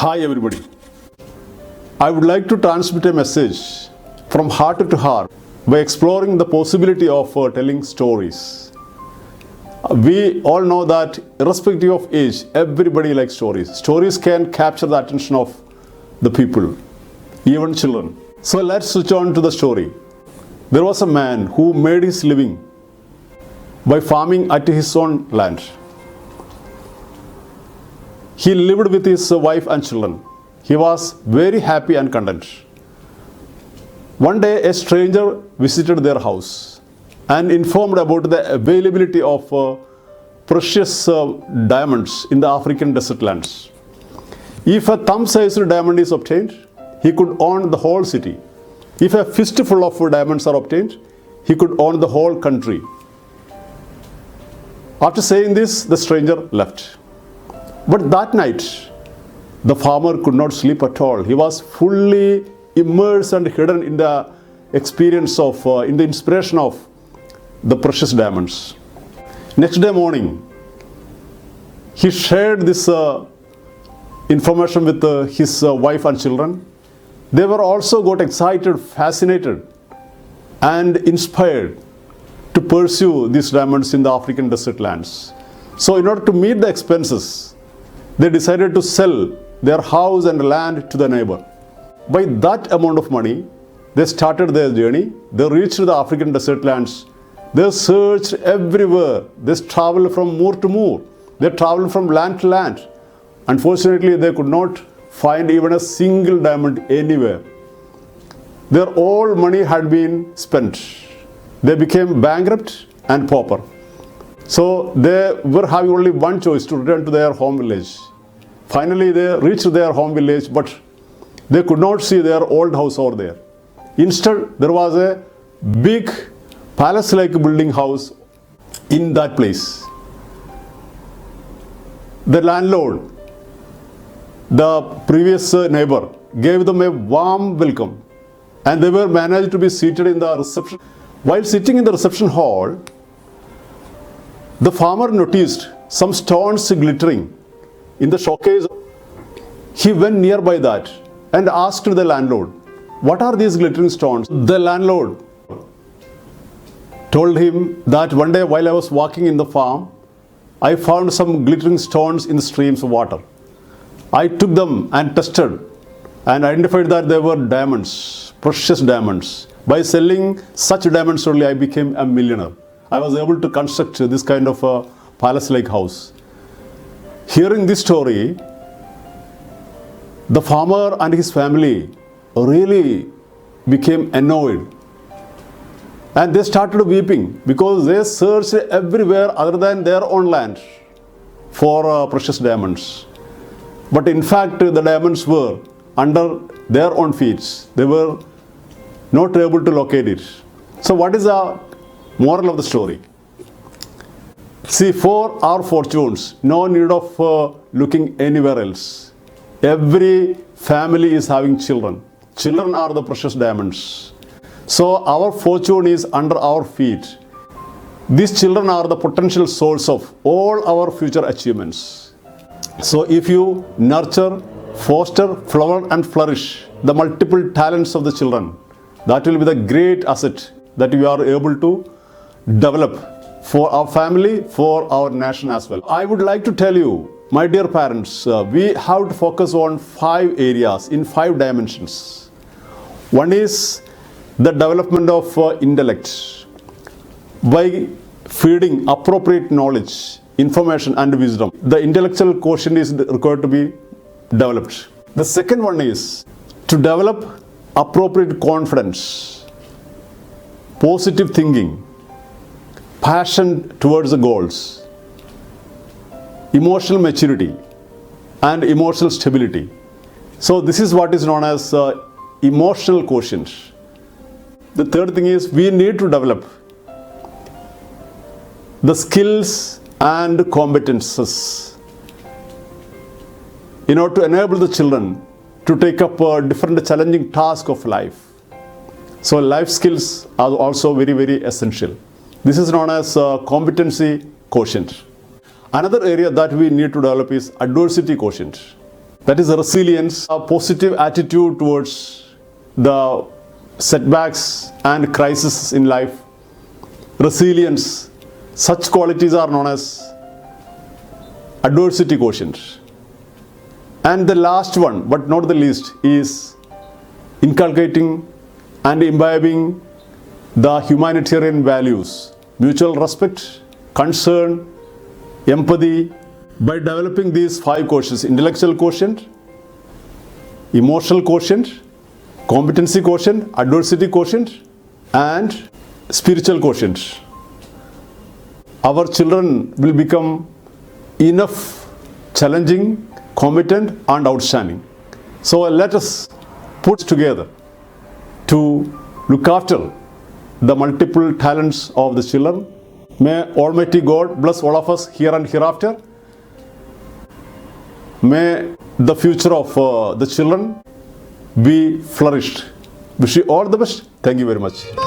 Hi everybody. I would like to transmit a message from heart to heart by exploring the possibility of telling stories. We all know that irrespective of age, everybody likes stories. Stories can capture the attention of the people, even children. So let's switch on to the story. There was a man who made his living by farming at his own land. He lived with his wife and children. He was very happy and content. One day, a stranger visited their house and informed about the availability of precious diamonds in the African desert lands. If a thumb-sized diamond is obtained, he could own the whole city. If a fistful of diamonds are obtained, he could own the whole country. After saying this, the stranger left. But that night, the farmer could not sleep at all. He was fully immersed and hidden in the experience of, in the inspiration of the precious diamonds. Next day morning, he shared this information with his wife and children. They were also got excited, fascinated, and inspired to pursue these diamonds in the African desert lands. So in order to meet the expenses, they decided to sell their house and land to the neighbor. By that amount of money, they started their journey. They reached the African desert lands. They searched everywhere. They traveled from moor to moor. They traveled from land to land. Unfortunately, they could not find even a single diamond anywhere. Their all money had been spent. They became bankrupt and pauper. So they were having only one choice, to return to their home village. Finally, they reached their home village, but they could not see their old house over there. Instead, there was a big palace-like building house in that place. The landlord, the previous neighbor, gave them a warm welcome, and they were managed to be seated in the reception. While sitting in the reception hall, the farmer noticed some stones glittering in the showcase. He went nearby that and asked the landlord, "What are these glittering stones?" The landlord told him that one day while I was walking in the farm, I found some glittering stones in the streams of water. I took them and tested and identified that they were diamonds, precious diamonds. By selling such diamonds only, I became a millionaire. I was able to construct this kind of a palace-like house. Hearing this story, the farmer and his family really became annoyed. And they started weeping because they searched everywhere other than their own land for precious diamonds. But in fact, the diamonds were under their own feet. They were not able to locate it. So what is the moral of the story? See, for our fortunes, no need of looking anywhere else. Every family is having children. Children are the precious diamonds. So our fortune is under our feet. These children are the potential source of all our future achievements. So if you nurture, foster, flower and flourish the multiple talents of the children, that will be the great asset that we are able to develop for our family, for our nation as well. I would like to tell you, my dear parents, we have to focus on 5 areas in 5 dimensions. One is the development of intellect by feeding appropriate knowledge, information and wisdom. The intellectual quotient is required to be developed. The second one is to develop appropriate confidence, positive thinking, passion towards the goals, emotional maturity and emotional stability. So this is what is known as emotional quotient. The third thing is we need to develop the skills and competences in order to enable the children to take up different challenging tasks of life. So life skills are also very, very essential. This is known as competency quotient. Another area that we need to develop is adversity quotient. That is resilience, a positive attitude towards the setbacks and crises in life. Resilience, such qualities are known as adversity quotient. And the last one, but not the least, is inculcating and imbibing the humanitarian values, mutual respect, concern, empathy. By developing these 5 quotients: intellectual quotient, emotional quotient, competency quotient, adversity quotient, and spiritual quotient, our children will become enough challenging, competent, and outstanding. So let us put together to look after the multiple talents of the children. May Almighty God bless all of us here and hereafter. May the future of the children be flourished. Wish you all the best. Thank you very much.